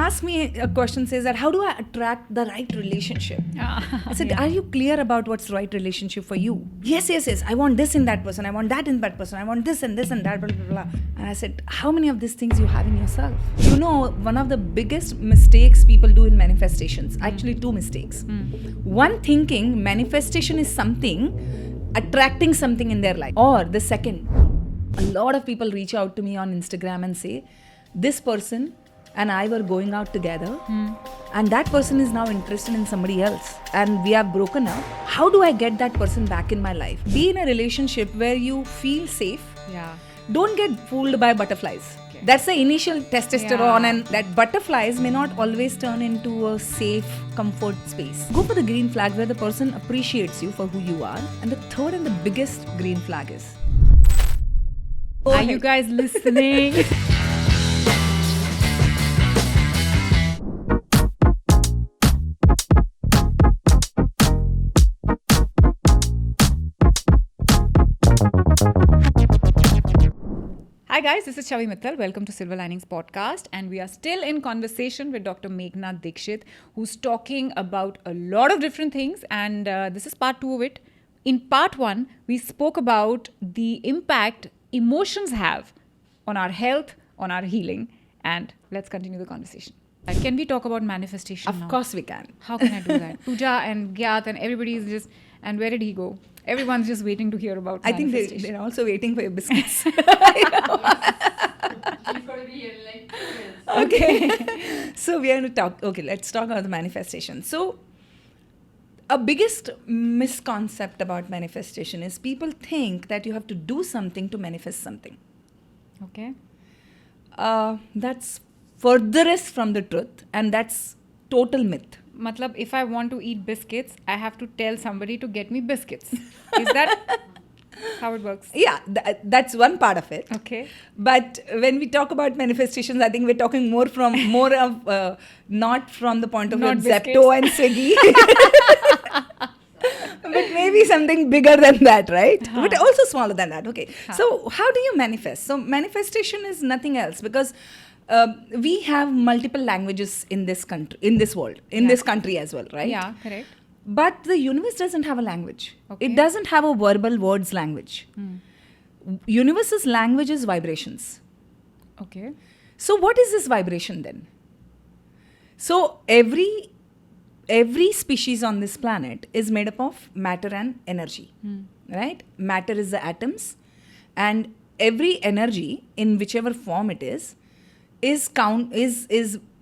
asked me a question, says that how do I attract the right relationship? I said, are you clear about what's the right relationship for you? Yes. I want this in that person. I want that in that person. I want this and that, blah, blah, blah. And I said, how many of these things you have in yourself? You know, one of the biggest mistakes people do in manifestations, actually 2 mistakes. One, thinking manifestation is something, attracting something in their life. Or the second, a lot of people reach out to me on Instagram and say, this person and I were going out together and that person is now interested in somebody else and we have broken up. How do I get that person back in my life? Be in a relationship where you feel safe. Yeah. Don't get fooled by butterflies. Okay. That's the initial testosterone, and that butterflies may not always turn into a safe comfort space. Go for the green flag where the person appreciates you for who you are. And the third and the biggest green flag is, Are you guys listening? Hi guys, this is Chavi Mittal. Welcome to Silver Linings Podcast, and we are still in conversation with Dr. Meghna Dikshit, who's talking about a lot of different things, and this is part 2 of it. In part 1, we spoke about the impact emotions have on our health, on our healing, and let's continue the conversation. Can we talk about manifestation now? of course we can. How can I do that? Pooja and Gyat and everybody is just, and where did he go? Everyone's just waiting to hear about I think manifestation. they're also waiting for your biscuits. He's going to be here in like 2 minutes. Okay. So we are going to talk. Okay, let's talk about the manifestation. So, a biggest misconcept about manifestation is people think that you have to do something to manifest something. Okay. That's furthest from the truth, and that's total myth. Matlab, if I want to eat biscuits, I have to tell somebody to get me biscuits. Is that how it works? Yeah, that's one part of it. Okay. But when we talk about manifestations, I think we're talking more of not from the point of view Not of biscuits. Zepto and Swiggy, but maybe something bigger than that, right? But also smaller than that. Okay. So how do you manifest? So manifestation is nothing else, because we have multiple languages in this country, in this world, in this country as well, right? Yeah, correct. But the universe doesn't have a language. Okay. It doesn't have a verbal words language. Universe's language is vibrations. Okay. So what is this vibration then? So every species on this planet is made up of matter and energy, right? Matter is the atoms, and every energy in whichever form it is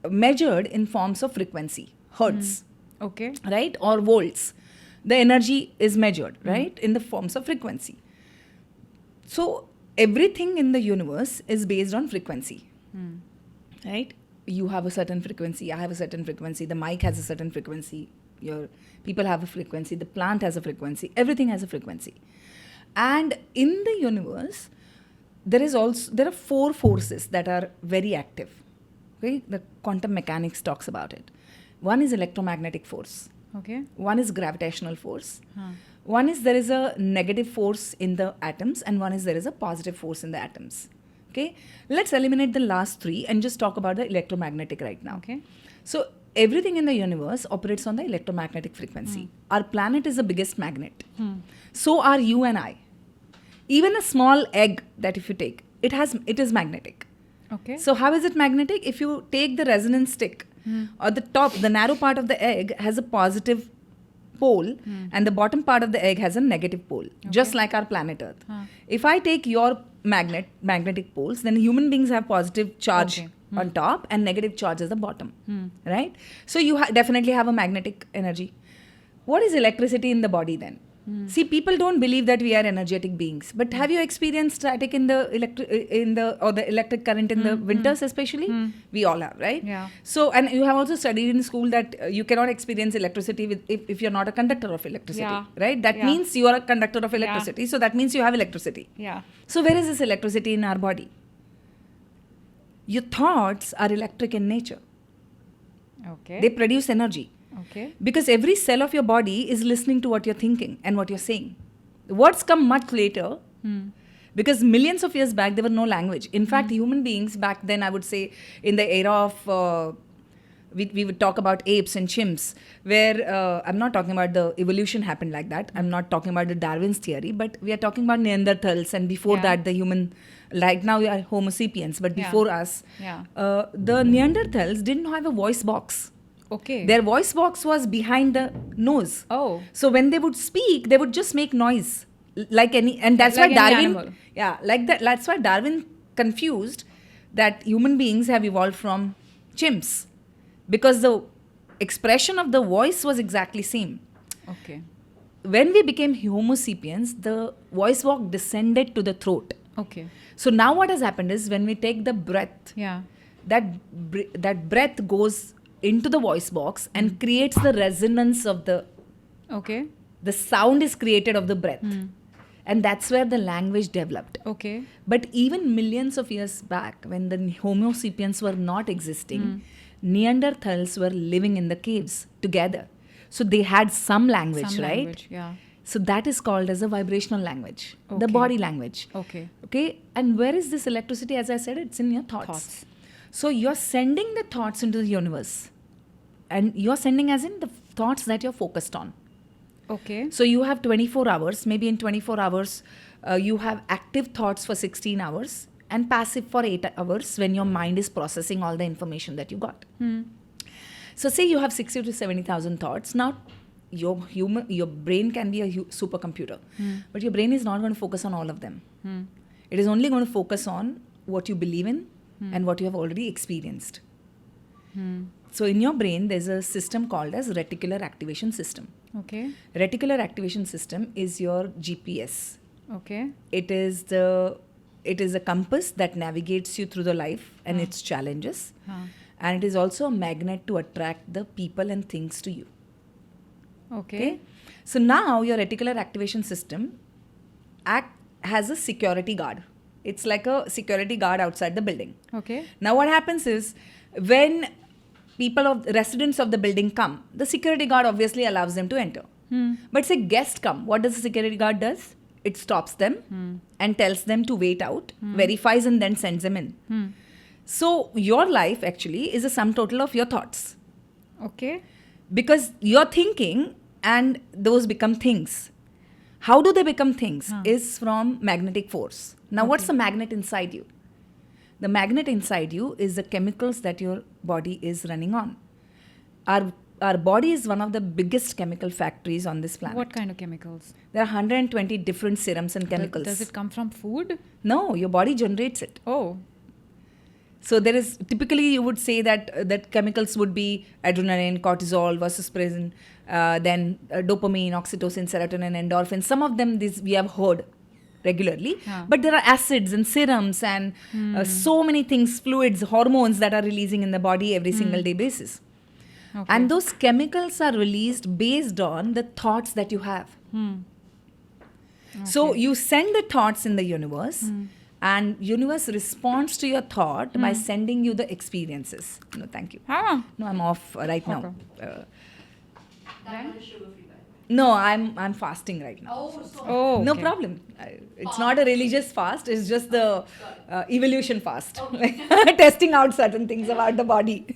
measured in forms of frequency, hertz, Okay. right, or volts. The energy is measured, right, in the forms of frequency. So everything in the universe is based on frequency, right? You have a certain frequency, I have a certain frequency, the mic has a certain frequency, your people have a frequency, the plant has a frequency, everything has a frequency. And in the universe, there are 4 forces that are very active. Okay, the quantum mechanics talks about it. One is electromagnetic force. Okay. One is gravitational force. One is there is a negative force in the atoms, and one is there is a positive force in the atoms. Okay, let's eliminate the last 3 and just talk about the electromagnetic right now. Okay. So everything in the universe operates on the electromagnetic frequency. Our planet is the biggest magnet. So are you and I. Even a small egg that if you take, it is magnetic. Okay. So how is it magnetic? If you take the resonance stick, or the narrow part of the egg has a positive pole, and the bottom part of the egg has a negative pole, just like our planet Earth. If I take your magnetic poles, then human beings have positive charge on top and negative charge at the bottom, right? So you definitely have a magnetic energy. What is electricity in the body then? See, people don't believe that we are energetic beings. But have you experienced static in the electric current in the winters especially? We all have, right? Yeah. So, and you have also studied in school that you cannot experience electricity if you're not a conductor of electricity, Yeah. right? That Yeah. means you are a conductor of electricity. So that means you have electricity. Yeah. So where is this electricity in our body? Your thoughts are electric in nature. Okay. They produce energy. Okay. Because every cell of your body is listening to what you're thinking and what you're saying. Words come much later, because millions of years back there were no language. In fact, human beings back then, I would say in the era of we would talk about apes and chimps, where I'm not talking about the evolution happened like that. I'm not talking about the Darwin's theory, but we are talking about Neanderthals, and before that, the human. Right now, we are Homo sapiens, but before us, the Neanderthals didn't have a voice box. Okay. Their voice box was behind the nose. Oh. So when they would speak, they would just make noise like any, and that's Like why any Darwin. animal. Yeah, like that. That's why Darwin confused that human beings have evolved from chimps, because the expression of the voice was exactly same. Okay. When we became Homo sapiens, the voice box descended to the throat. Okay. So now what has happened is when we take the breath, that breath goes into the voice box and creates the resonance of the sound is created of the breath. And that's where the language developed. Okay. But even millions of years back, when the Homo sapiens were not existing, Neanderthals were living in the caves together. So they had some language, right? Language, yeah. So that is called as a vibrational language, the Okay. body language. Okay. Okay. And where is this electricity? As I said, it's in your thoughts. So you're sending the thoughts into the universe. And you're sending as in the thoughts that you're focused on. Okay. So you have 24 hours. Maybe in 24 hours, you have active thoughts for 16 hours and passive for 8 hours when your mind is processing all the information that you got. So say you have 60 to 70,000 thoughts. Now, your brain can be a supercomputer. But your brain is not going to focus on all of them. It is only going to focus on what you believe in and what you have already experienced. So in your brain, there's a system called as reticular activation system. Okay. Reticular activation system is your GPS. Okay. It is a compass that navigates you through the life and its challenges. And it is also a magnet to attract the people and things to you. Okay. So now your reticular activation system has a security guard. It's like a security guard outside the building. Okay. Now what happens is when residents of the building come, the security guard obviously allows them to enter. But say guests come, what does the security guard does? It stops them and tells them to wait out, verifies and then sends them in. So your life actually is a sum total of your thoughts. Okay. Because you're thinking and those become things. How do they become things? Is from magnetic force. Now what's the magnet inside you? The magnet inside you is the chemicals that your body is running on. Our body is one of the biggest chemical factories on this planet. What kind of chemicals? There are 120 different serums and chemicals. Does it come from food? No, your body generates it. Oh. So there is, typically you would say that chemicals would be adrenaline, cortisol, vasopressin, then dopamine, oxytocin, serotonin, endorphin. Some of them we have heard regularly. But there are acids and serums and so many things, fluids, hormones that are releasing in the body every single day basis. Okay. And those chemicals are released based on the thoughts that you have. So you send the thoughts in the universe and universe responds to your thought by sending you the experiences. No, thank you. No, I'm off right now. No, I'm fasting right now. Oh, No okay. problem. It's not a religious fast. It's just the evolution fast. Testing out certain things about the body.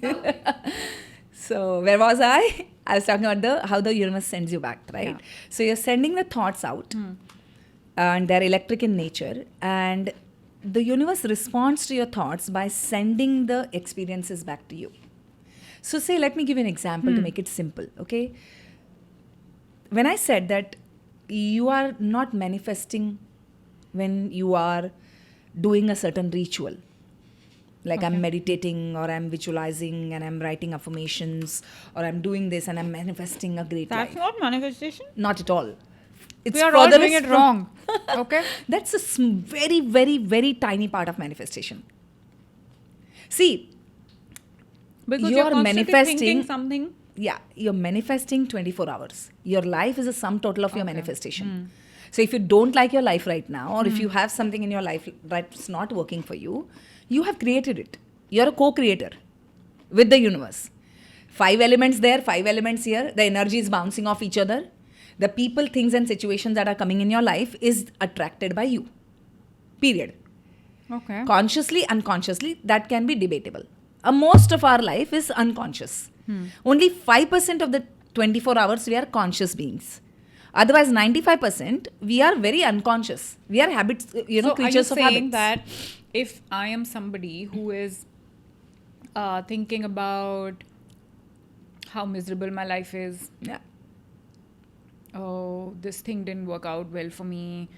So where was I? I was talking about how the universe sends you back, right? Yeah. So you're sending the thoughts out and they're electric in nature, and the universe responds to your thoughts by sending the experiences back to you. So say, let me give you an example to make it simple, okay? When I said that you are not manifesting when you are doing a certain ritual, like I'm meditating or I'm visualizing and I'm writing affirmations or I'm doing this and I'm manifesting a great That's life. not manifestation. Not at all. It's We are all doing furthest it wrong. Okay. That's a very, very, very tiny part of manifestation. See, Because You're you're constantly manifesting- thinking something. yeah, you're manifesting 24 hours. Your life is a sum total of your manifestation. So if you don't like your life right now, or if you have something in your life that's not working for you, you have created it. You're a co-creator with the universe. 5 elements there, 5 elements here. The energy is bouncing off each other. The people, things and situations that are coming in your life is attracted by you. Period. Okay. Consciously, unconsciously, that can be debatable. most of our life is unconscious. Only 5% of the 24 hours we are conscious beings. Otherwise, 95% we are very unconscious. We are habits, creatures of habits. So are you saying that if I am somebody who is thinking about how miserable my life is, Yeah. oh, this thing didn't work out well for me,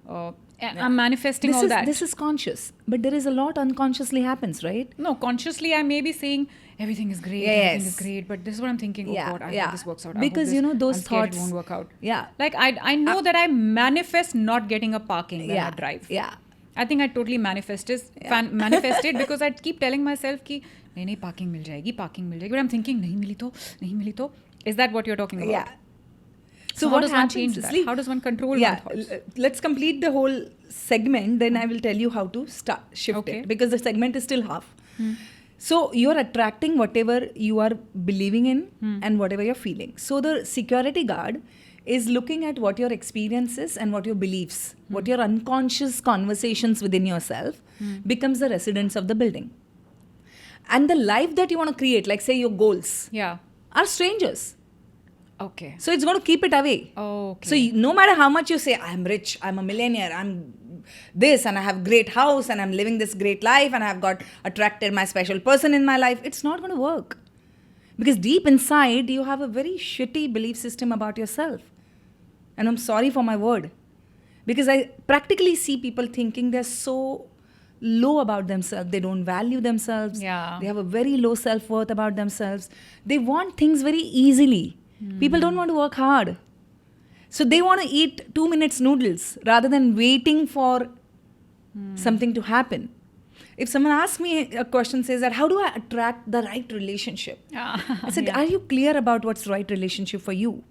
I'm manifesting all that. This is conscious, but there is a lot unconsciously happens, right? No, consciously I may be saying everything is great, everything is great, but this is what I'm thinking. Oh God, I hope this works out. Because those I'm scared thoughts it won't work out. Yeah. Like I know that I manifest not getting a parking when I drive. Yeah. I think I totally manifested because I keep telling myself कि नहीं parking मिल जाएगी, but I'm thinking नहीं मिली तो. Is that what you're talking about? Yeah. So how does one change that? How does one control one thoughts? Let's complete the whole segment, then I will tell you how to shift it, because the segment is still half. So you're attracting whatever you are believing in and whatever you're feeling. So the security guard is looking at what your experience is and what your beliefs, what your unconscious conversations within yourself becomes the residence of the building. And the life that you want to create, like say your goals, are strangers. Okay. So it's going to keep it away. Okay. So no matter how much you say, I'm rich, I'm a millionaire, I'm this, and I have great house, and I'm living this great life, and I've got attracted my special person in my life, it's not going to work. Because deep inside, you have a very shitty belief system about yourself. And I'm sorry for my word. Because I practically see people thinking they're so low about themselves. They don't value themselves. Yeah. They have a very low self-worth about themselves. They want things very easily. People don't want to work hard. So they want to eat 2 minutes noodles rather than waiting for something to happen. If someone asks me a question, says that, how do I attract the right relationship? I said, are you clear about what's the right relationship for you?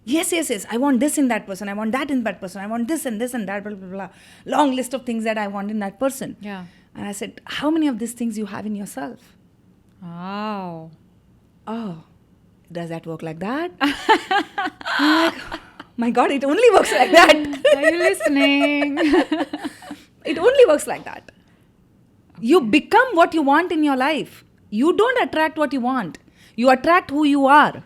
Yes. I want this in that person. I want that in that person. I want this and that, blah, blah, blah. Long list of things that I want in that person. Yeah. And I said, how many of these things you have in yourself? Wow. Oh, does that work like that? I'm like, my God, it only works like that. Are you listening? It only works like that. You become what you want in your life. You don't attract what you want. You attract who you are.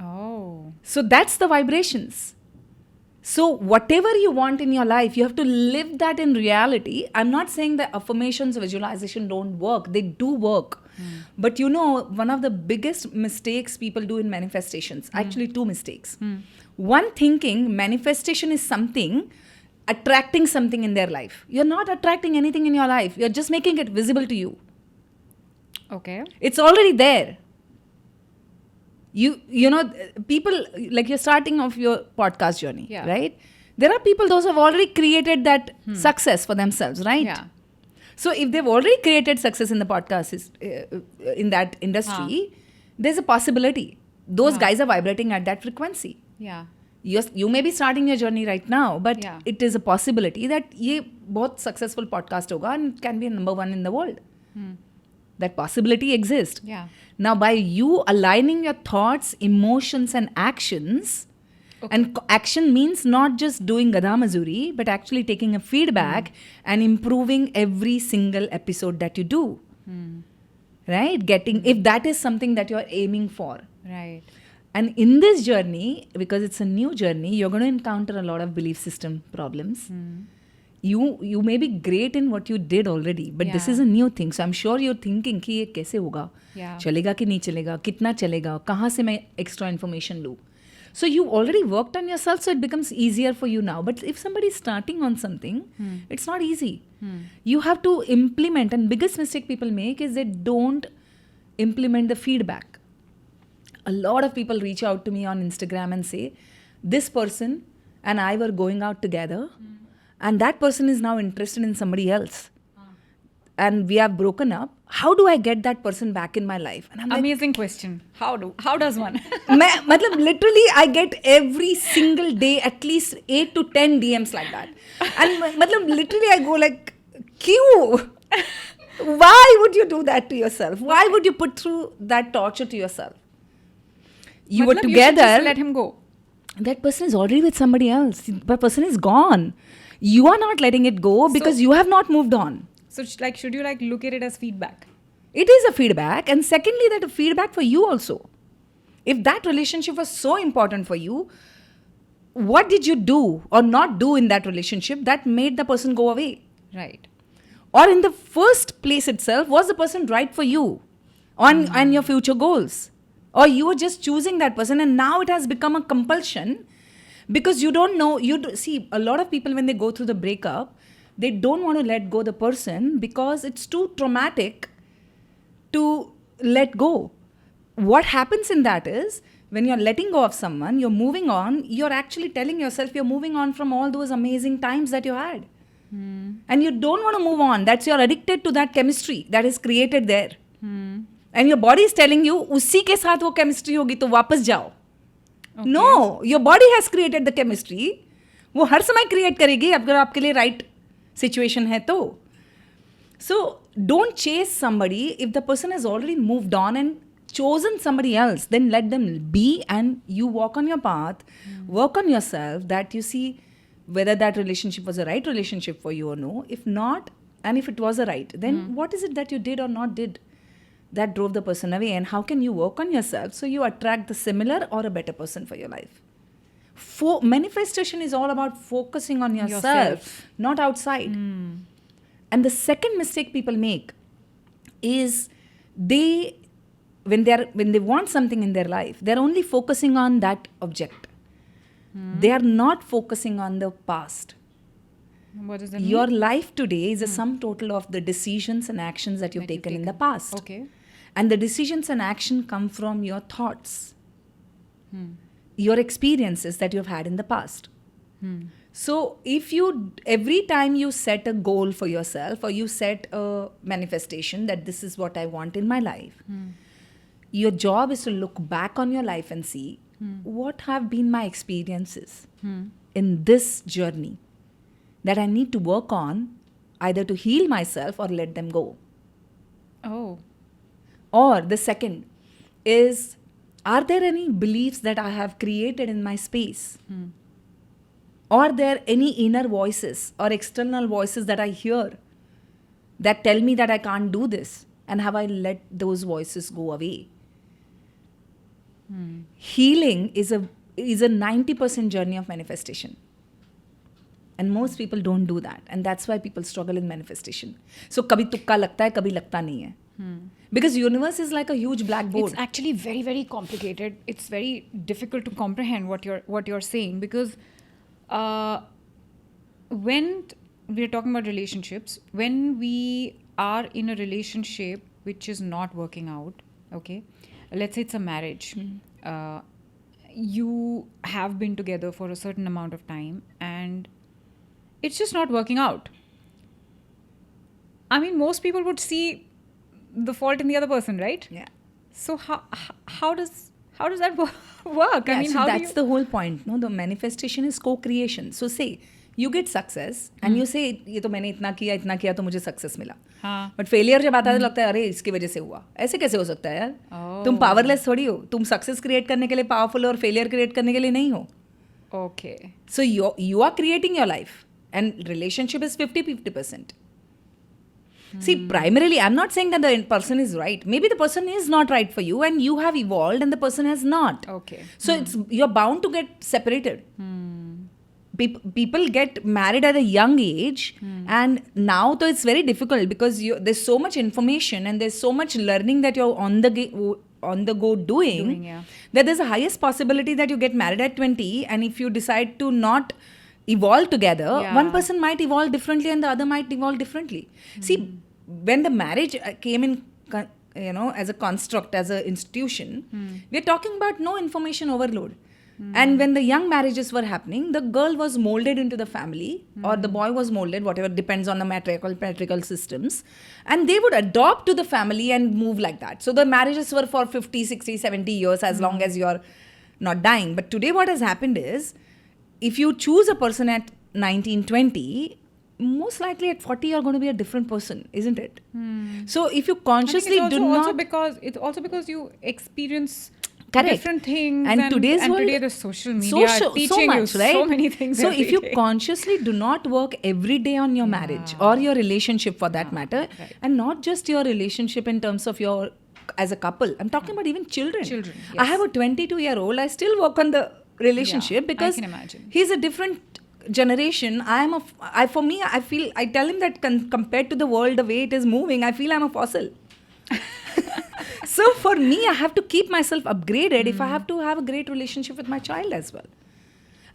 Oh. So that's the vibrations. So whatever you want in your life, you have to live that in reality. I'm not saying that affirmations, visualization don't work. They do work. But one of the biggest mistakes people do in manifestations, actually 2 mistakes. One, thinking manifestation is something, attracting something in their life. You're not attracting anything in your life. You're just making it visible to you. Okay. It's already there. People, like you're starting off your podcast journey, right? There are people, those who have already created that success for themselves, right? Yeah. So if they've already created success in the podcast, in that industry, there's a possibility. Those guys are vibrating at that frequency. Yeah. You may be starting your journey right now, but it is a possibility that ye bahut successful podcast hoga and can be number 1 in the world. That possibility exists. Yeah. Now, by you aligning your thoughts, emotions, and actions, and action means not just doing Gadha Mazuri, but actually taking a feedback and improving every single episode that you do. Right? If that is something that you're aiming for. Right. And in this journey, because it's a new journey, you're going to encounter a lot of belief system problems. You may be great in what you did already, but this is a new thing. So I'm sure you're thinking कि ये कैसे होगा? चलेगा कि नहीं चलेगा? कितना चलेगा? कहाँ से मैं extra information लूँ? So you already worked on yourself, so it becomes easier for you now. But if somebody is starting on something, it's not easy. You have to implement, and biggest mistake people make is they don't implement the feedback. A lot of people reach out to me on Instagram and say, this person and I were going out together, and that person is now interested in somebody else. And we have broken up. How do I get that person back in my life? And I'm amazing question. How does one? Literally, I get every single day at least 8 to 10 DMs like that. And literally, I go like, Q. Why would you do that to yourself? Why would you put through that torture to yourself? You were together. You should just let him go. That person is already with somebody else. That person is gone. You are not letting it go because you have not moved on. So should you look at it as feedback? It is a feedback. And secondly, that a feedback for you also. If that relationship was so important for you, what did you do or not do in that relationship that made the person go away? Right. Or in the first place itself, was the person right for you and your future goals? Or you were just choosing that person and now it has become a compulsion because you don't know. See, a lot of people when they go through the breakup, they don't want to let go the person because it's too traumatic to let go. What happens in that is, when you're letting go of someone, you're moving on, you're actually telling yourself you're moving on from all those amazing times that you had. And you don't want to move on. That's you're addicted to that chemistry that is created there. And your body is telling you, उसी के साथ वो chemistry होगी तो वापस जाओ. Okay. No, your body has created the chemistry. वो हर समय create करेगी अगर आपके लिए right situation है तो. So don't chase somebody if the person has already moved on and chosen somebody else. Then let them be and you walk on your path, work on yourself, that you see whether that relationship was a right relationship for you or no. If not, and if it was a right, then what is it that you did or not did that drove the person away, and how can you work on yourself so you attract the similar or a better person for your life? Manifestation is all about focusing on yourself. Not outside. And the second mistake people make is when they want something in their life, they're only focusing on that object. They are not focusing on the past. What does that mean? Your life today is a sum total of the decisions and actions that you've taken in the past. Okay. And the decisions and action come from your thoughts, your experiences that you've had in the past. So if every time you set a goal for yourself or you set a manifestation that this is what I want in my life, your job is to look back on your life and see what have been my experiences in this journey that I need to work on, either to heal myself or let them go. Oh. Or the second is, are there any beliefs that I have created in my space? Are there any inner voices or external voices that I hear that tell me that I can't do this? And have I let those voices go away? Healing is a 90% journey of manifestation. And most people don't do that. And that's why people struggle in manifestation. So kabhi tukka lagta hai, kabhi lagta nahi hai. Because universe is like a huge blackboard. It's actually very, very complicated. It's very difficult to comprehend what you're saying, because when we're talking about relationships, when we are in a relationship which is not working out, okay, let's say it's a marriage. You have been together for a certain amount of time and it's just not working out. I mean, most people would see the fault in the other person, right? Yeah. So how does that work? Yeah, I mean, so how that's the whole point. No, the manifestation is co-creation. So say you get success and you say ये तो मैंने इतना किया तो मुझे success मिला. हाँ. But failure जब आता है तो लगता है अरे इसकी वजह से हुआ. ऐसे कैसे हो सकता है यार? तुम powerless थोड़ी हो. तुम success create करने के लिए powerful और failure create करने के लिए नहीं हो. Okay. So you are creating your life, and relationship is 50-50%. See, primarily, I'm not saying that the person is right. Maybe the person is not right for you and you have evolved and the person has not. Okay. So you're bound to get separated. People get married at a young age and now though it's very difficult because there's so much information and there's so much learning that you're on the go doing Yeah. that there's a highest possibility that you get married at 20, and if you decide to not evolve together, Yeah. one person might evolve differently and the other might evolve differently. See, when the marriage came in, as a construct, as an institution, we're talking about no information overload. And when the young marriages were happening, the girl was molded into the family or the boy was molded, whatever, depends on the patriarchal systems. And they would adopt to the family and move like that. So the marriages were for 50, 60, 70 years as long as you're not dying. But today what has happened is, if you choose a person at 19, 20, most likely at 40 you're going to be a different person, isn't it? So if you consciously I think do not... it's also because you experience Correct. different things. And today's world, today the social media are teaching much, you right? so many things. So every if you day. consciously do not work every day on your marriage or your relationship for that matter, right. and not just your relationship in terms of your as a couple, I'm talking about even children. Children, I yes. have a 22-year-old. I still work on the relationship I because can imagine. he's a different generation. For me, I feel, I tell him that compared to the world, the way it is moving, I feel I'm a fossil. So for me, I have to keep myself upgraded if I have to have a great relationship with my child as well.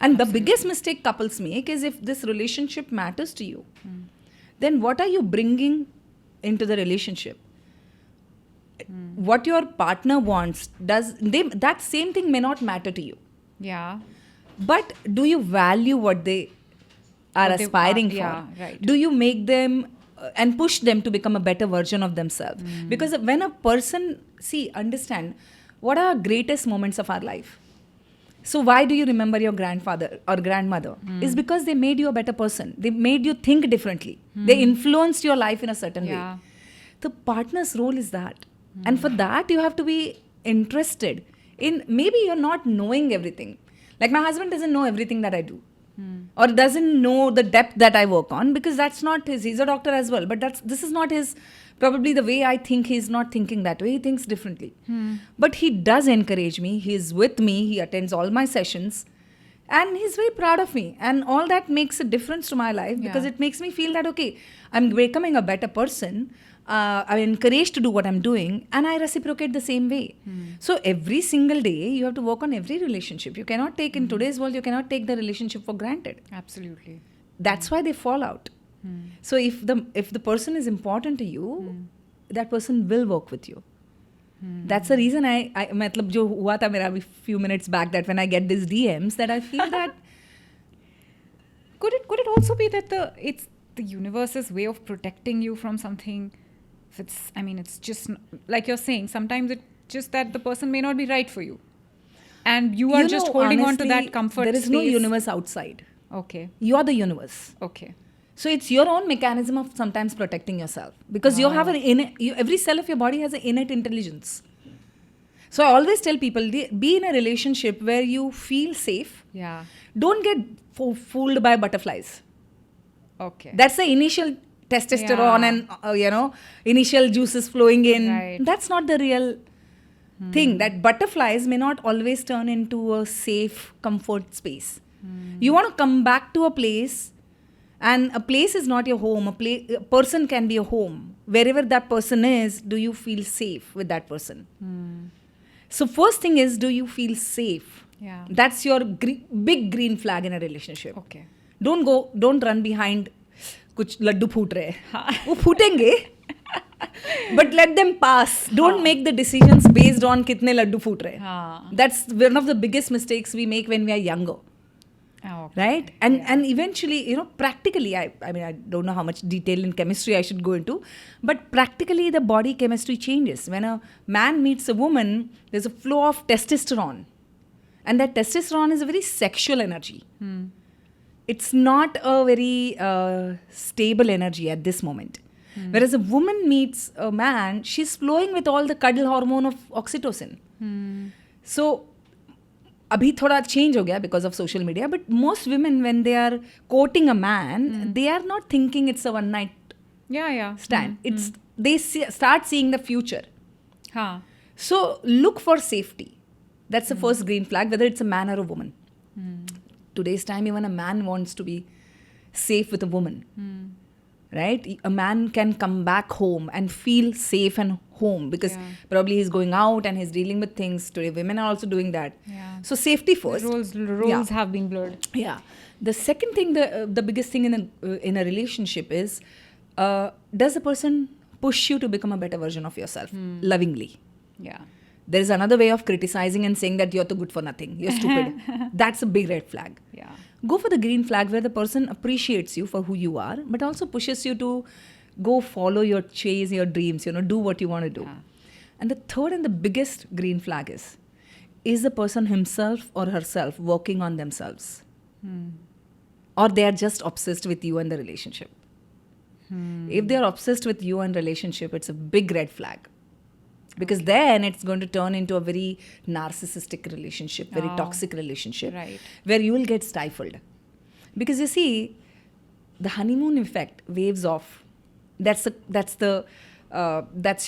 And the biggest mistake couples make is, if this relationship matters to you, then what are you bringing into the relationship? What your partner wants, that same thing may not matter to you. Yeah. But do you value what they are What they aspiring are, for? yeah, right. Do you make them and push them to become a better version of themselves? Because when a person, understand what are our greatest moments of our life. So why do you remember your grandfather or grandmother? Is because they made you a better person. They made you think differently. They influenced your life in a certain Yeah. way. The partner's role is that. And for that, you have to be interested in, maybe you're not knowing everything. Like my husband doesn't know everything that I do. Or doesn't know the depth that I work on, because that's not his. He's a doctor as well. But this is not his, probably the way I think. He's not thinking that way. He thinks differently. But he does encourage me. He's with me. He attends all my sessions. And he's very proud of me. And all that makes a difference to my life, because Yeah. it makes me feel that, okay, I'm becoming a better person. I'm encouraged to do what I'm doing, and I reciprocate the same way. So every single day, you have to work on every relationship. You cannot take, in today's world, you cannot take the relationship for granted. Absolutely. That's why they fall out. So if the person is important to you, that person will work with you. That's the reason matlab jo hua tha mera a few minutes back, that when I get these DMs, that I feel that Could it also be that it's the universe's way of protecting you from something? It's just like you're saying, sometimes it's just that the person may not be right for you. And you are just holding on to that honestly, comfort there is no space. universe outside. Okay. You are the universe. Okay. So it's your own mechanism of sometimes protecting yourself, because you have every cell of your body has an innate intelligence. So I always tell people, be in a relationship where you feel safe. Yeah. Don't get fooled by butterflies. Okay. That's the initial testosterone and initial juices flowing in. Right. That's not the real thing. That butterflies may not always turn into a safe comfort space. You want to come back to a place, and a place is not your home. A person can be a home. Wherever that person is, do you feel safe with that person? So first thing is, do you feel safe? Yeah. That's your big green flag in a relationship. Okay. Don't run behind कुछ लड्डू फूट रहे हैं वो फूटेंगे but let them pass. Don't make the decisions based on कितने लड्डू फूट रहे हैं. That's one of the biggest mistakes we make when we are younger. Okay. Right? And eventually, practically, I don't know how much detail in chemistry I should go into, but practically the body chemistry changes. When a man meets a woman, there's a flow of testosterone. And that testosterone is a very sexual energy. It's not a very stable energy at this moment. Whereas a woman meets a man, she's flowing with all the cuddle hormone of oxytocin. So, abhi thoda change ho gaya because of social media, but most women, when they are courting a man, they are not thinking it's a one night stand. They start seeing the future. So, look for safety. That's the first green flag, whether it's a man or a woman. Today's time, even a man wants to be safe with a woman. Right? A man can come back home and feel safe and home, because probably he's going out and he's dealing with things. Today, women are also doing that. So safety first. The roles have been blurred. Yeah. The second thing, the biggest thing in a relationship is, does the person push you to become a better version of yourself lovingly? Yeah. There is another way of criticizing and saying that you're too good for nothing. You're stupid. That's a big red flag. Yeah. Go for the green flag, where the person appreciates you for who you are, but also pushes you to go follow chase your dreams, do what you want to do. Yeah. And the third and the biggest green flag is the person himself or herself working on themselves? Or they are just obsessed with you and the relationship? If they are obsessed with you and relationship, it's a big red flag. because then it's going to turn into a very narcissistic relationship, very Oh. toxic relationship, Right. where you will get stifled. Because you see, the honeymoon effect waves off. That's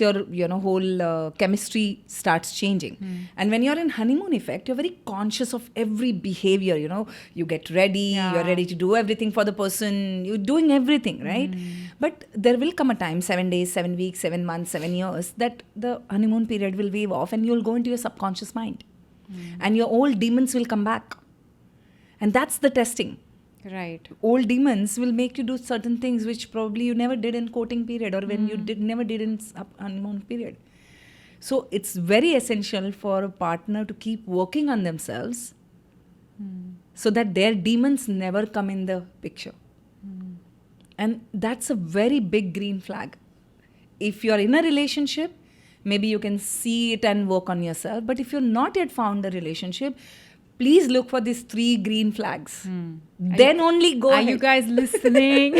your whole chemistry starts changing. And when you're in honeymoon effect, you're very conscious of every behavior. You get ready, Yeah. you're ready to do everything for the person, you're doing everything, right? But there will come a time, 7 days, 7 weeks, 7 months, 7 years, that the honeymoon period will wave off and you'll go into your subconscious mind. And your old demons will come back. And that's the testing. Right. Old demons will make you do certain things which probably you never did in courting period, or when you never did in honeymoon period. So it's very essential for a partner to keep working on themselves so that their demons never come in the picture. And that's a very big green flag. If you're in a relationship, maybe you can see it and work on yourself. But if you're not yet found a relationship, please look for these 3 green flags. Then only go Are ahead. you guys listening?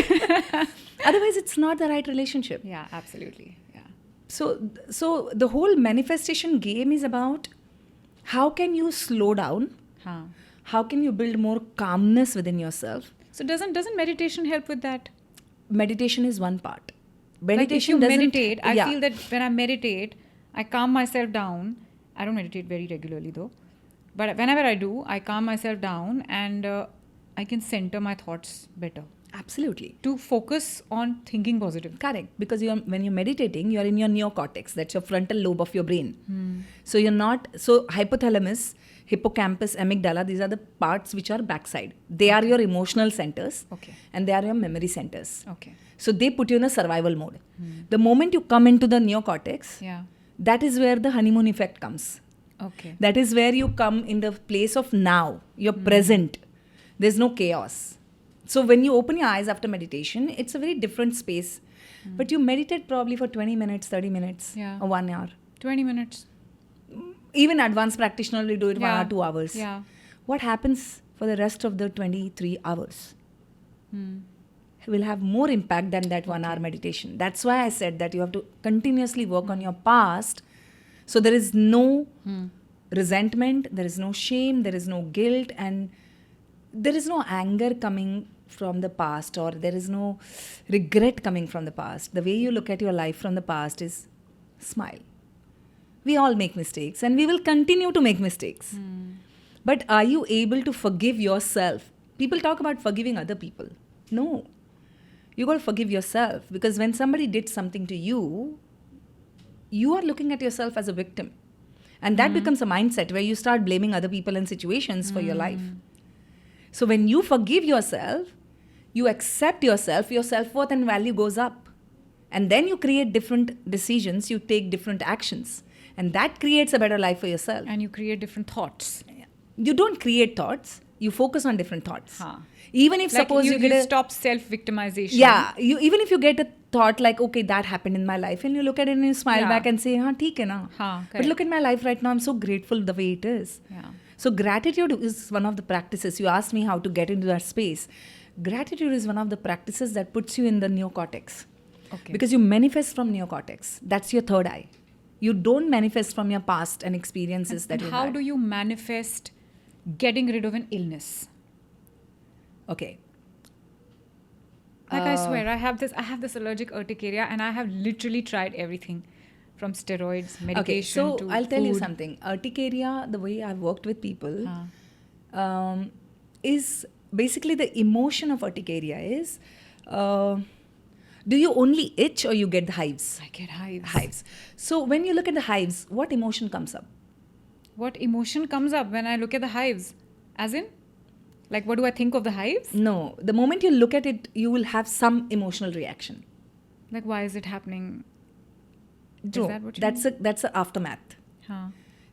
Otherwise, it's not the right relationship. Yeah, absolutely. Yeah. So the whole manifestation game is about how can you slow down? Huh. How can you build more calmness within yourself? So doesn't meditation help with that? Meditation is one part. Like if you doesn't- meditate, I yeah. feel that when I meditate, I calm myself down. I don't meditate very regularly though. But whenever I do, I calm myself down and I can center my thoughts better. Absolutely. To focus on thinking positive. Correct. Because when you're meditating, you're in your neocortex. That's your frontal lobe of your brain. So you're not... So hypothalamus, hippocampus, amygdala, these are the parts which are backside. They are your emotional centers. Okay. And they are your memory centers. Okay. So they put you in a survival mode. The moment you come into the neocortex, Yeah. that is where the honeymoon effect comes. Okay. That is where you come in the place of now. You're present. There's no chaos. So when you open your eyes after meditation, it's a very different space. But you meditate probably for 20 minutes, 30 minutes, Yeah. or 1 hour. 20 minutes. Even advanced practitioner will do it 1 Yeah. or 2 hours. Yeah. What happens for the rest of the 23 hours? Will have more impact than that 1 hour meditation. That's why I said that you have to continuously work on your past. So there is no resentment, there is no shame, there is no guilt, and there is no anger coming from the past, or there is no regret coming from the past. The way you look at your life from the past is smile. We all make mistakes and we will continue to make mistakes. But are you able to forgive yourself? People talk about forgiving other people. No. You got to forgive yourself, because when somebody did something to you, you are looking at yourself as a victim. And that becomes a mindset where you start blaming other people and situations for your life. So when you forgive yourself, you accept yourself, your self-worth and value goes up. And then you create different decisions, you take different actions. And that creates a better life for yourself. And you create different thoughts. You don't create thoughts, you focus on different thoughts. Huh. Even if Like suppose you get a... stop self-victimization. Yeah, even if you get a thought like, okay, that happened in my life, and you look at it and you smile Yeah. back and say, हाँ ठीक है ना. हाँ, But correct. look at my life right now, I'm so grateful the way it is. Yeah. So gratitude is one of the practices. You asked me how to get into that space. Gratitude is one of the practices that puts you in the neocortex. Okay. Because you manifest from neocortex. That's your third eye. You don't manifest from your past and experiences that you How had. do you manifest getting rid of an illness? Okay. Like I swear, I have this allergic urticaria, and I have literally tried everything, from steroids, medication Okay, so to I'll tell you food. something. Urticaria, the way I've worked with people, Huh. is basically the emotion of urticaria is, do you only itch or you get the hives? I get hives. Hives. So when you look at the hives, what emotion comes up? What emotion comes up when I look at the hives? As in? Like, what do I think of the hives? No, the moment you look at it, you will have some emotional reaction. Like, why is it happening? No, Is that what you that's a aftermath. Huh.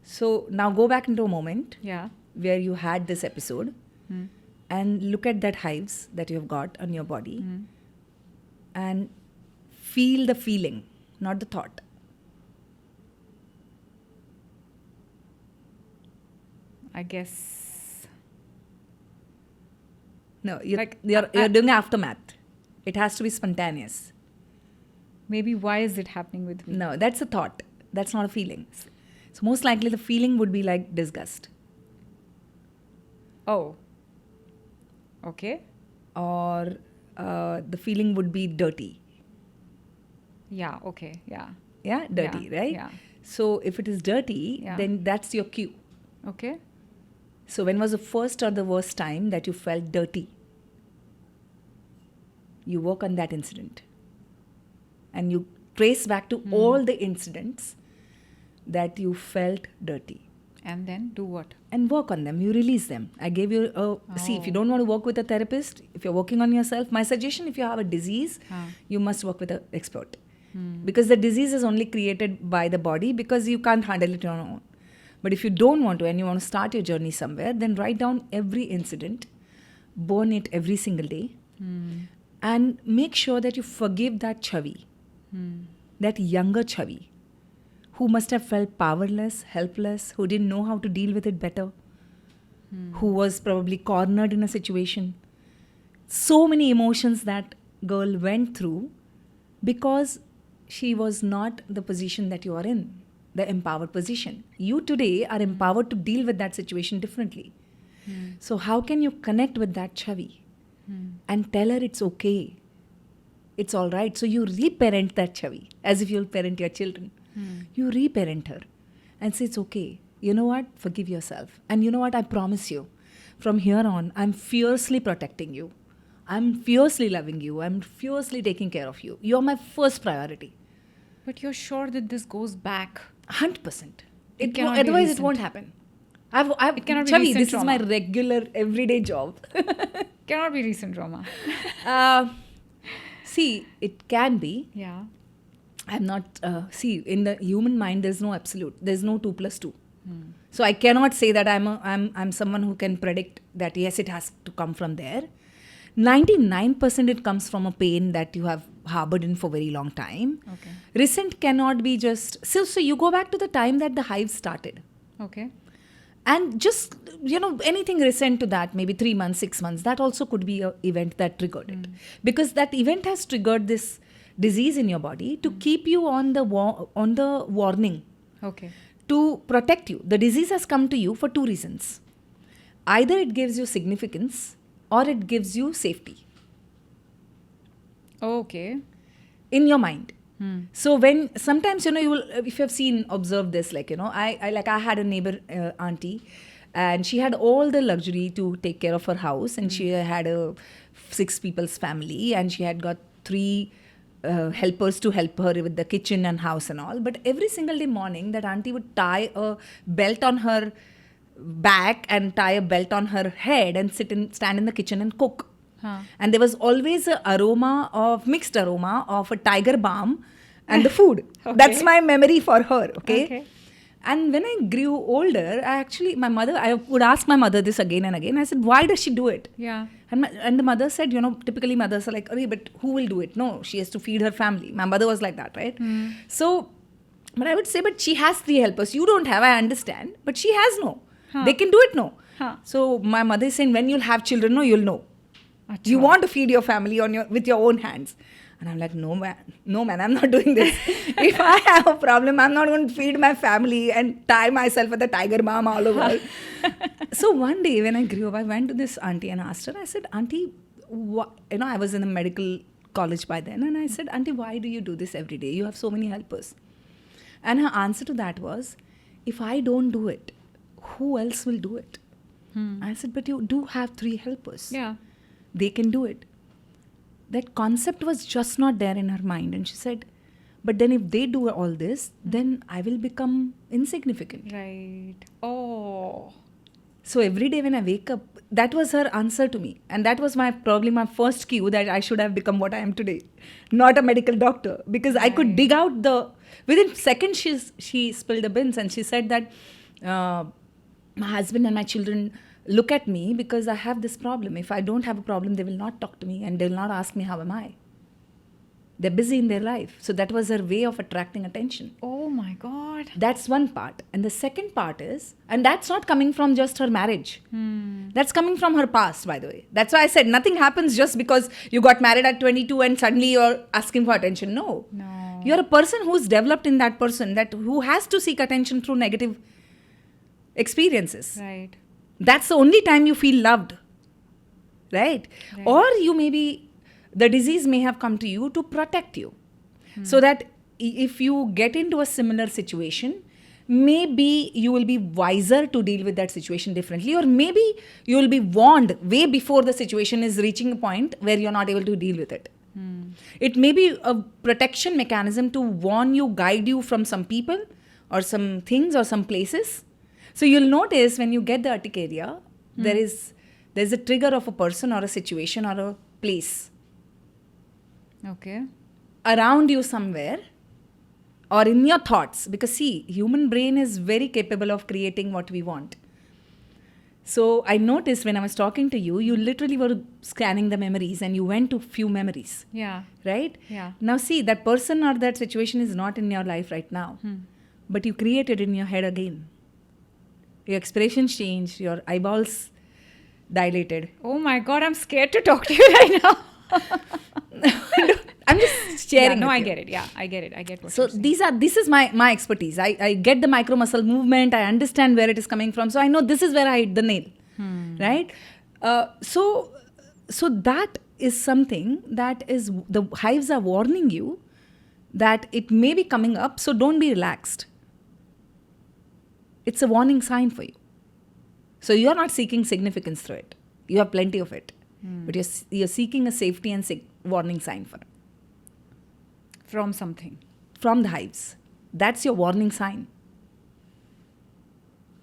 So now go back into a moment Yeah. where you had this episode Hmm. and look at that hives that you have got on your body Hmm. and feel the feeling, not the thought. I guess. No, you're, Like, you're doing aftermath. It has to be spontaneous. Maybe why is it happening with me? No, that's a thought. That's not a feeling. So most likely the feeling would be like disgust. Oh. Okay. Or the feeling would be dirty. Yeah, okay, yeah. Yeah, dirty, Yeah, right? yeah. So if it is dirty, Yeah. then that's your cue. Okay. So when was the first or the worst time that you felt dirty? You work on that incident. And you trace back to all the incidents that you felt dirty. And then do what? And work on them. You release them. I gave you see, if you don't want to work with a therapist, if you're working on yourself, my suggestion, if you have a disease, you must work with an expert. Because the disease is only created by the body because you can't handle it on your own. But if you don't want to and you want to start your journey somewhere, then write down every incident, burn it every single day, and make sure that you forgive that Chavi, that younger Chavi, who must have felt powerless, helpless, who didn't know how to deal with it better, who was probably cornered in a situation. So many emotions that girl went through because she was not the position that you are in, the empowered position. You today are empowered to deal with that situation differently. So how can you connect with that Chavi and tell her it's okay, it's all right? So you reparent that Chavi as if you'll parent your children. You reparent her and say it's okay. You know what? Forgive yourself. And you know what? I promise you, from here on, I'm fiercely protecting you. I'm fiercely loving you. I'm fiercely taking care of you. You're my first priority. But you're sure that this goes back? 100%. It cannot be Otherwise, it recent. won't happen. It cannot be Chavi, recent this is my trauma. regular, everyday job. Cannot be recent trauma. See, it can be. Yeah. I'm not, see, in the human mind, there's no absolute. There's no 2 plus 2. So I cannot say that I'm someone who can predict that, yes, it has to come from there. 99% it comes from a pain that you have harbored in for a very long time. Okay. Recent cannot be just, so you go back to the time that the hive started. Okay. And just, anything recent to that, maybe 3 months, 6 months, that also could be an event that triggered it. Because that event has triggered this disease in your body to keep you on the warning, Okay. to protect you. The disease has come to you for 2 reasons. Either it gives you significance or it gives you safety Okay. in your mind. So when sometimes, you will, if you have observed this, I had a neighbor auntie, and she had all the luxury to take care of her house, and she had a 6 people's family, and she had got 3 helpers to help her with the kitchen and house and all. But every single day morning, that auntie would tie a belt on her back and tie a belt on her head and stand in the kitchen and cook. And there was always a mixed aroma of a tiger balm and the food. Okay. That's my memory for her. Okay. Okay. And when I grew older, I would ask my mother this again and again. I said, why does she do it? Yeah. And the mother said, typically mothers are like, but who will do it? No, she has to feed her family. My mother was like that, right? So, but I would say, but she has 3 helpers. You don't have, I understand. But she has no. They can do it, no. So my mother is saying, when you'll have children, no, you'll know. You want to feed your family with your own hands. And I'm like, no man, I'm not doing this. If I have a problem, I'm not going to feed my family and tie myself with a tiger balm all over. So one day when I grew up, I went to this auntie and asked her, I said, auntie, I was in a medical college by then. And I said, auntie, why do you do this every day? You have so many helpers. And her answer to that was, if I don't do it, who else will do it? I said, but you do have 3 helpers. Yeah. They can do it. That concept was just not there in her mind. And she said, but then if they do all this, then I will become insignificant. Right. Oh. So every day when I wake up, that was her answer to me. And that was probably my first cue that I should have become what I am today. Not a medical doctor. Because I could dig out within seconds she spilled the beans and she said that my husband and my children look at me because I have this problem. If I don't have a problem, they will not talk to me and they will not ask me how am I. They're busy in their life. So that was her way of attracting attention. Oh my God. That's one part. And the second part is, and that's not coming from just her marriage. That's coming from her past, by the way. That's why I said nothing happens just because you got married at 22 and suddenly you're asking for attention. No. You're a person who's developed in that person, that who has to seek attention through negative experiences. Right. That's the only time you feel loved. Right? Or you maybe, the disease may have come to you to protect you. So that if you get into a similar situation, maybe you will be wiser to deal with that situation differently, or maybe you will be warned way before the situation is reaching a point where you're not able to deal with it. It may be a protection mechanism to warn you, guide you from some people or some things or some places. So you'll notice when you get the urticaria, there's a trigger of a person or a situation or a place Okay. around you somewhere, or in your thoughts. Because see, human brain is very capable of creating what we want. So I noticed when I was talking to you, you literally were scanning the memories and you went to few memories. Yeah. Right? Yeah. Now see, that person or that situation is not in your life right now. But you create it in your head again. Your expressions changed, your eyeballs dilated. Oh my God, I'm scared to talk to you right now. I'm just sharing. Yeah, no, with I you. get it. Yeah, I get it. I get what So you're saying. this is my expertise. I get the micro muscle movement. I understand where it is coming from. So I know this is where I hit the nail, right? So that is something that is, the hives are warning you that it may be coming up. So don't be relaxed. It's a warning sign for you. So you're not seeking significance through it. You have plenty of it, but you're seeking a safety and warning sign for it. From something. From the hives. That's your warning sign.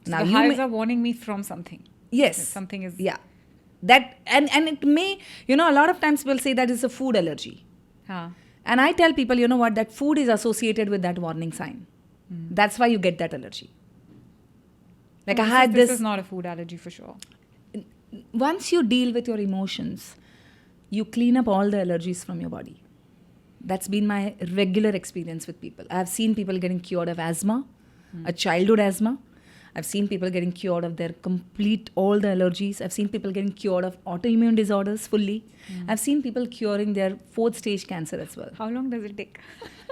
So Now the you hives may, are warning me from something. yes. Something is... Yeah. That and it may, a lot of times people say that it's a food allergy. Huh. And I tell people, you know what, that food is associated with that warning sign. That's why you get that allergy. Like No, I had this is not a food allergy for sure. Once you deal with your emotions, you clean up all the allergies from your body. That's been my regular experience with people. I've seen people getting cured of asthma, a childhood asthma. I've seen people getting cured of their all the allergies. I've seen people getting cured of autoimmune disorders fully. I've seen people curing their 4th stage cancer as well. How long does it take?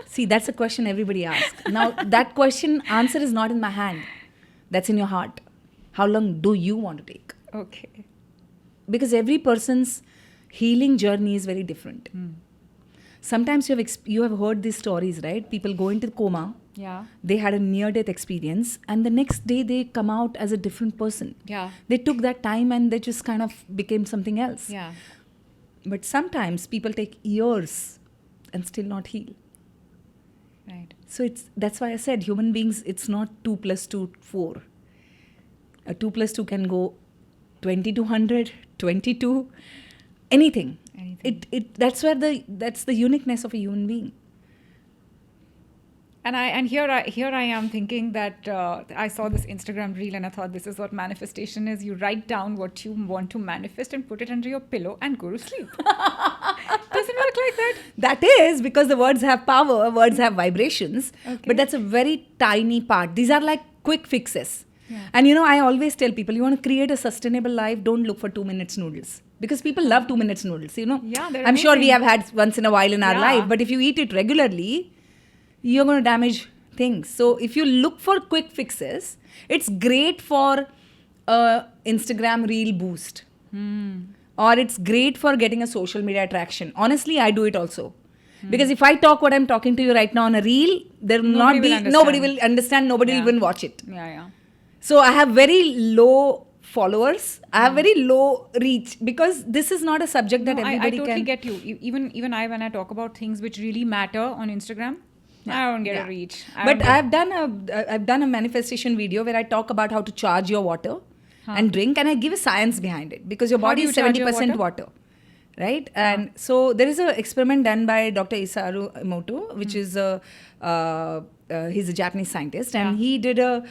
See, that's a question everybody asks. Now, that answer is not in my hand. That's in your heart. How long do you want to take? Okay. Because every person's healing journey is very different. Sometimes you have heard these stories, right? People go into coma. Yeah. They had a near-death experience, and the next day they come out as a different person. Yeah. They took that time and they just kind of became something else. Yeah. But sometimes people take years and still not heal. Right. So that's why I said human beings, it's not 2 + 2, 4. A 2 + 2 can go 20 to 100, 22, anything. That's the uniqueness of a human being. And here I am thinking that I saw this Instagram reel and I thought this is what manifestation is. You write down what you want to manifest and put it under your pillow and go to sleep. Doesn't work like that. That is because the words have power, words have vibrations, but that's a very tiny part. These are like quick fixes. Yeah. And I always tell people, you want to create a sustainable life, don't look for 2 minutes noodles. Because people love 2 minutes noodles, Yeah, they're I'm sure we amazing. have had once in a while in our life, but if you eat it regularly, you're going to damage things. So if you look for quick fixes, it's great for a Instagram reel boost. Or it's great for getting a social media attraction. Honestly, I do it also. Because if I talk what I'm talking to you right now on a reel, nobody will understand, nobody will even watch it. Yeah. So I have very low followers. I have very low reach because this is not a subject that everybody I totally can. get you. Even I, when I talk about things which really matter on Instagram, I don't get a reach. But I've done a manifestation video where I talk about how to charge your water and drink, and I give a science behind it because your How body do is you charge your 70% water. Right? And so there is an experiment done by Dr. Isaru Emoto, which is he's a Japanese scientist, and he did a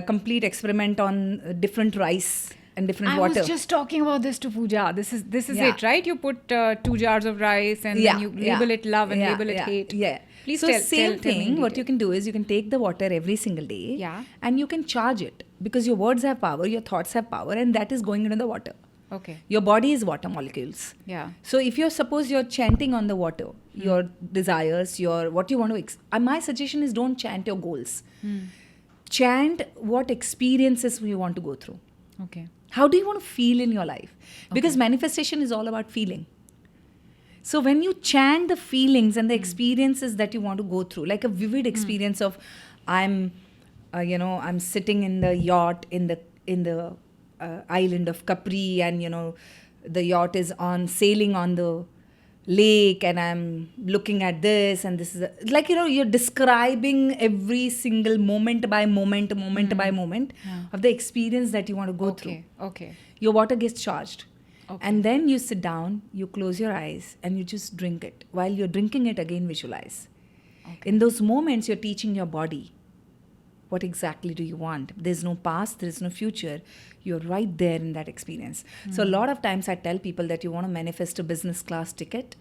complete experiment on different rice and different water. I was just talking about this to Pooja. This is it, right? You put 2 jars of rice and then you label it love and label it hate. Yeah. Please so tell same me thing, in what detail. you can do is you can take the water every single day Yeah. and you can charge it because your words have power, your thoughts have power, and that is going into the water. Okay. Your body is water molecules. Yeah. So if suppose you're chanting on the water, your desires, your what you want to, my suggestion is don't chant your goals. Chant what experiences you want to go through. Okay. How do you want to feel in your life? Because manifestation is all about feeling. So when you chant the feelings and the experiences that you want to go through, like a vivid experience of, I'm sitting in the yacht in the island of Capri, and the yacht is sailing on the lake, and I'm looking at this, and this is you're describing every single moment by moment by moment of the experience that you want to go through. Okay. Your water gets charged. Okay. And then you sit down, you close your eyes, and you just drink it. While you're drinking it, again visualize. Okay. In those moments, you're teaching your body, what exactly do you want? There's no past, there's no future. You're right there in that experience. So a lot of times I tell people that you want to manifest a business class ticket,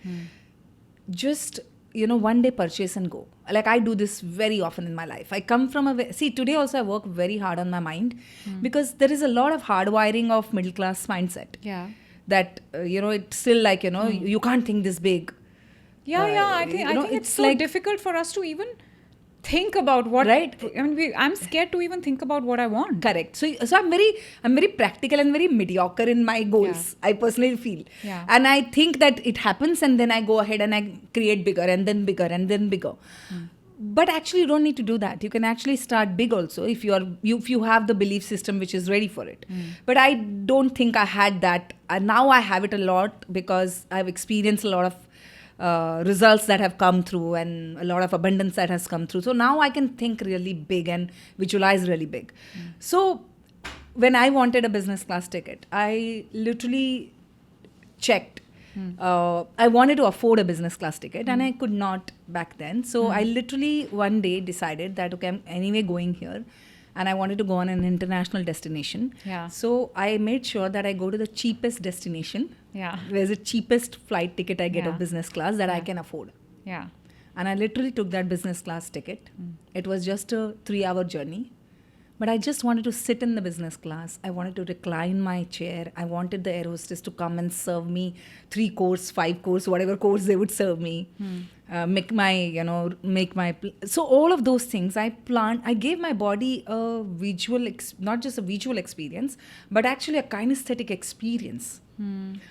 just, one day purchase and go. Like I do this very often in my life. I come from today also I work very hard on my mind because there is a lot of hardwiring of middle class mindset. Yeah. That, it's still you can't think this big. I think it's so difficult for us to even think about what. Right. I mean, I'm scared to even think about what I want. Correct. So I'm very practical and very mediocre in my goals. Yeah. I personally feel. Yeah. And I think that it happens, and then I go ahead and I create bigger and then bigger and then bigger. But actually, you don't need to do that. You can actually start big also if you have the belief system which is ready for it. But I don't think I had that. Now I have it a lot because I've experienced a lot of results that have come through and a lot of abundance that has come through. So now I can think really big and visualize really big. So when I wanted a business class ticket, I literally checked. I wanted to afford a business class ticket and I could not back then. So I literally one day decided that, okay, I'm anyway going here and I wanted to go on an international destination. Yeah. So I made sure that I go to the cheapest destination. Yeah. Where's the cheapest flight ticket I get Yeah. of business class that I can afford. Yeah. And I literally took that business class ticket. It was just a 3-hour journey. But I just wanted to sit in the business class. I wanted to recline my chair. I wanted the air hostess to come and serve me 3 course, 5 course, whatever course they would serve me. So all of those things I planned. I gave my body a visual, not just a visual experience, but actually a kinesthetic experience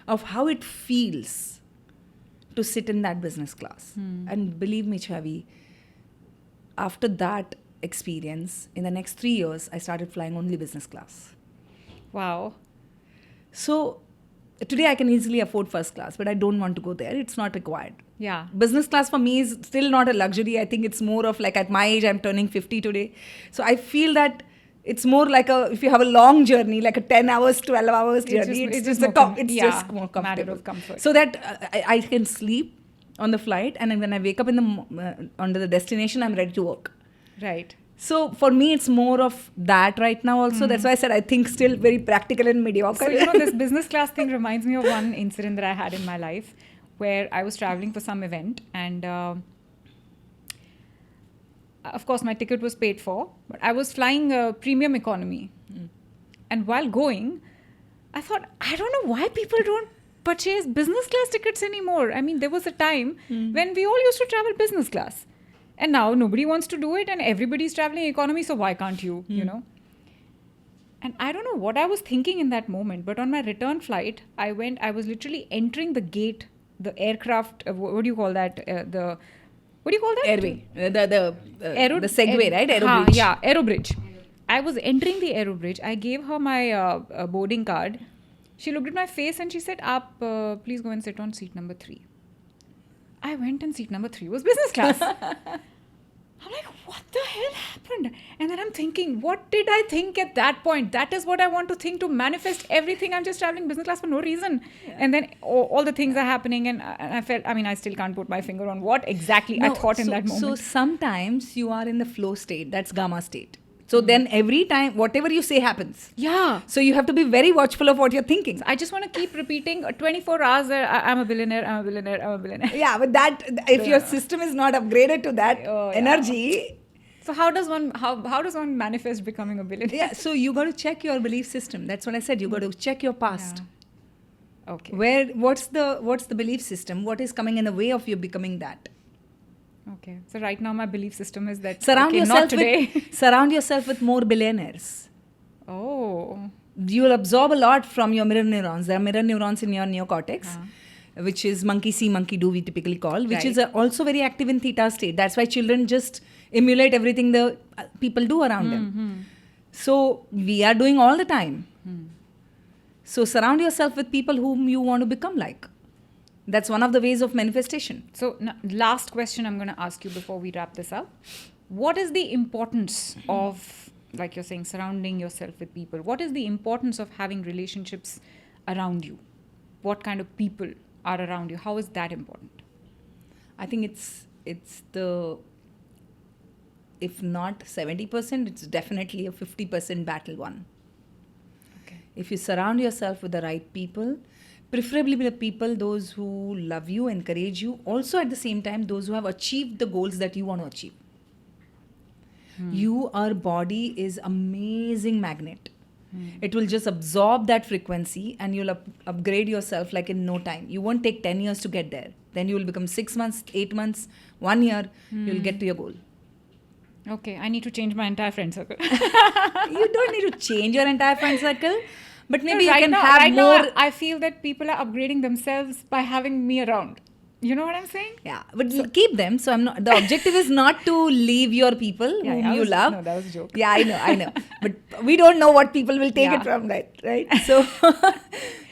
of how it feels to sit in that business class. And believe me, Chavi, after that experience, in the next 3 years, I started flying only business class. Wow. So today I can easily afford first class, but I don't want to go there. It's not required. Yeah. Business class for me is still not a luxury. I think it's more of like, at my age, I'm turning 50 today. So I feel that it's more like if you have a long journey, like a 10 hours, 12 hours journey, it's just more comfortable. Matter of comfort. So that I can sleep on the flight, and then when I wake up under the destination, I'm ready to work. Right. So for me, it's more of that right now also. That's why I said I think still very practical and mediocre. So, this business class thing reminds me of one incident that I had in my life where I was traveling for some event and of course my ticket was paid for, but I was flying premium economy. And while going, I thought, I don't know why people don't purchase business class tickets anymore. I mean, there was a time when we all used to travel business class. And now nobody wants to do it and everybody's traveling economy, so why can't you, you know? And I don't know what I was thinking in that moment, but on my return flight, I was literally entering the gate, the aircraft, what do you call that? What do you call that? Airway. The Segway, right? Aero Haan, bridge. Yeah, Aero bridge. I was entering the Aero bridge. I gave her my boarding card. She looked at my face and she said, please go and sit on seat number 3. I went and seat number 3 was business class. I'm like, what the hell happened? And then I'm thinking, what did I think at that point? That is what I want to think to manifest everything. I'm just traveling business class for no reason. Yeah. And then all the things are happening and I felt, I still can't put my finger on what exactly I thought in that moment. So sometimes you are in the flow state, that's gamma state. So then every time, whatever you say happens. Yeah. So you have to be very watchful of what you're thinking. I just want to keep repeating 24 hours, I'm a billionaire, I'm a billionaire, I'm a billionaire. Yeah, but if your system is not upgraded to that energy. So how does one manifest becoming a billionaire? Yeah, so you got to check your belief system. That's what I said. You got to check your past. Okay. What's the belief system? What is coming in the way of you becoming that? Okay. So right now my belief system is that Surround not yourself today. surround yourself with more billionaires. Oh. You'll absorb a lot from your mirror neurons. There are mirror neurons in your neocortex, which is monkey see, monkey do, we typically call, which is also very active in theta state. That's why children just emulate everything the people do around them. So we are doing all the time. So surround yourself with people whom you want to become like. That's one of the ways of manifestation. So last question I'm going to ask you before we wrap this up. What is the importance of, like you're saying, surrounding yourself with people? What is the importance of having relationships around you? What kind of people are around you? How is that important? I think it's the, if not 70%, it's definitely a 50% battle one. Okay. If you surround yourself with the right people, preferably with the people, those who love you, encourage you, also at the same time, those who have achieved the goals that you want to achieve. Our body is amazing magnet. It will just absorb that frequency and you'll upgrade yourself like in no time. You won't take 10 years to get there. Then you will become 6 months, 8 months, 1 year, you'll get to your goal. Okay, I need to change my entire friend circle. You don't need to change your entire friend circle, but maybe right you can now, have right more. Now, I feel that people are upgrading themselves by having me around. You know what I'm saying? Yeah, but keep them. So I'm not. The objective is not to leave your people whom you love. No, that was a joke. Yeah, I know. But we don't know what people will take it from, right? So,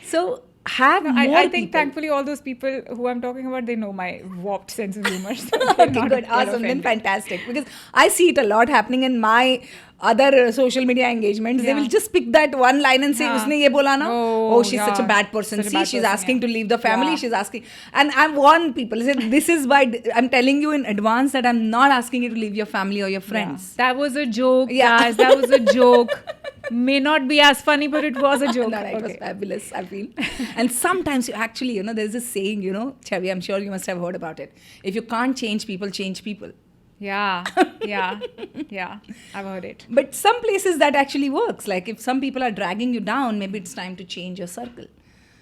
so have more I think people. thankfully all those people who I'm talking about, they know my warped sense of humor. So Okay, good, awesome, then fantastic. Because I see it a lot happening in my other social media engagements. They will just pick that one line and say, "Usne ye bola na." Oh, she's such a bad person. See, she's asking to leave the family. She's asking, and I warn people. Say, this is why I'm telling you in advance that I'm not asking you to leave your family or your friends. That was a joke, guys. That was a joke. May not be as funny, but it was a joke. No, it was fabulous, I feel. And sometimes you actually, there's this saying, Chavi, I'm sure you must have heard about it. If you can't change people, change people. Yeah, I've heard it. But some places that actually works. Like if some people are dragging you down, maybe it's time to change your circle.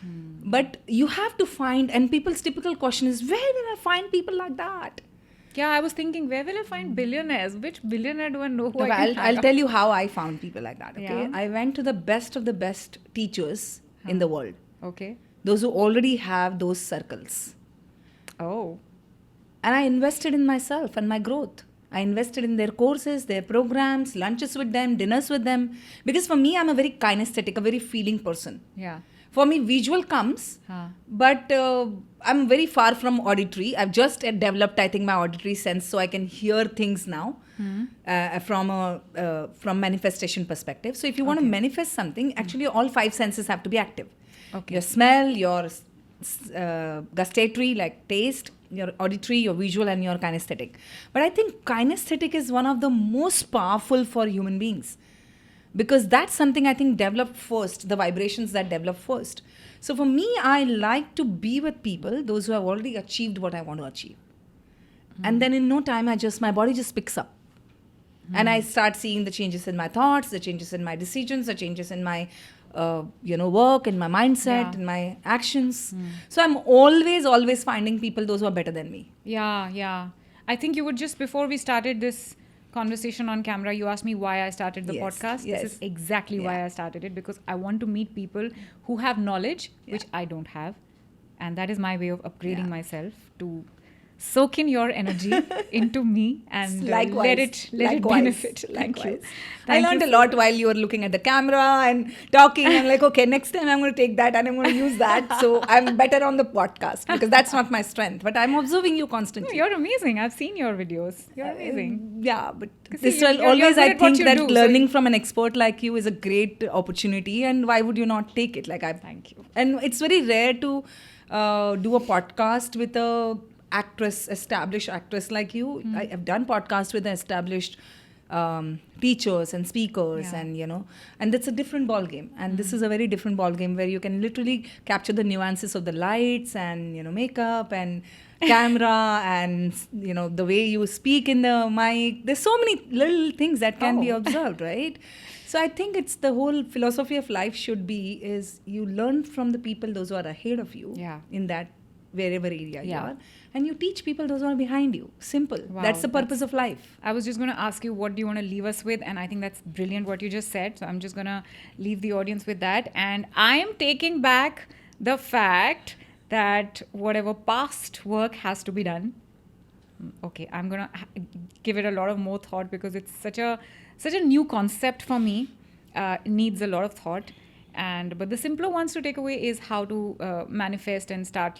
But you have to find, and people's typical question is, where will I find people like that? Yeah, I was thinking, where will I find billionaires? Which billionaire do I know who I can I'll tell you how I found people like that. Okay, Yeah. I went to the best of the best teachers in the world. Okay. Those who already have those circles. Oh. And I invested in myself and my growth. I invested in their courses, their programs, lunches with them, dinners with them. Because for me, I'm a very kinesthetic, a very feeling person. Yeah. For me, visual comes, but I'm very far from auditory. I've just developed, I think, my auditory sense, so I can hear things now from manifestation perspective. So if you want to manifest something, actually all 5 senses have to be active. Okay. Your smell, your gustatory, like taste, your auditory, your visual, and your kinesthetic. But I think kinesthetic is one of the most powerful for human beings. Because that's something I think developed first, the vibrations that develop first. So for me, I like to be with people, those who have already achieved what I want to achieve. And then in no time, my body just picks up. And I start seeing the changes in my thoughts, the changes in my decisions, the changes in my work, in my mindset, in my actions. So I'm always finding people, those who are better than me. Yeah. I think you would just, before we started this conversation on camera, you asked me why I started the podcast. Yes. This is exactly why I started it, because I want to meet people who have knowledge which I don't have, and that is my way of upgrading myself, to soak in your energy into me and let it benefit. Thank you. I learned a lot while you were looking at the camera and talking. I'm like, okay, next time I'm going to take that and I'm going to use that. So I'm better on the podcast because that's not my strength. But I'm observing you constantly. No, you're amazing. I've seen your videos. You're amazing. Yeah, but See, I think that do, learning from an expert like you is a great opportunity. And why would you not take it? Thank you. And it's very rare to do a podcast with a established actress like you. I have done podcasts with established teachers and speakers, and that's a different ball game. And this is a very different ball game where you can literally capture the nuances of the lights and makeup and camera and the way you speak in the mic. There's so many little things that can be observed, right? So I think it's the whole philosophy of life should be is you learn from the people, those who are ahead of you Yeah. in that wherever area you Yeah. are, and you teach people those who are behind you. Simple. Wow, That's the purpose of life. I was just going to ask you, what do you want to leave us with? And I think that's brilliant what you just said. So I'm just going to leave the audience with that. And I am taking back the fact that whatever past work has to be done. Okay, I'm going to give it a lot of more thought because it's such a new concept for me. It needs a lot of thought. But the simpler ones to take away is how to manifest and start,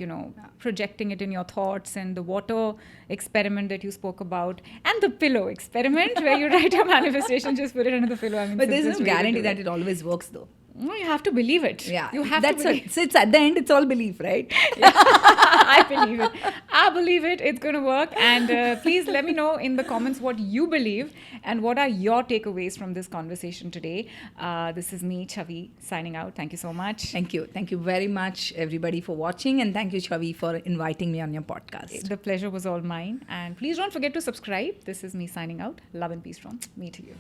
projecting it in your thoughts, and the water experiment that you spoke about, and the pillow experiment where you write your manifestation, just put it under the pillow. I mean, But there's no simplest way to guarantee do that it always works, though. No, you have to believe it. Yeah, You have that's to believe it. So it's at the end, it's all belief, right? I believe it. I believe it. It's going to work. And please let me know in the comments what you believe and what are your takeaways from this conversation today. This is me, Chavi, signing out. Thank you so much. Thank you. Thank you very much, everybody, for watching. And thank you, Chavi, for inviting me on your podcast. The pleasure was all mine. And please don't forget to subscribe. This is me signing out. Love and peace from me to you.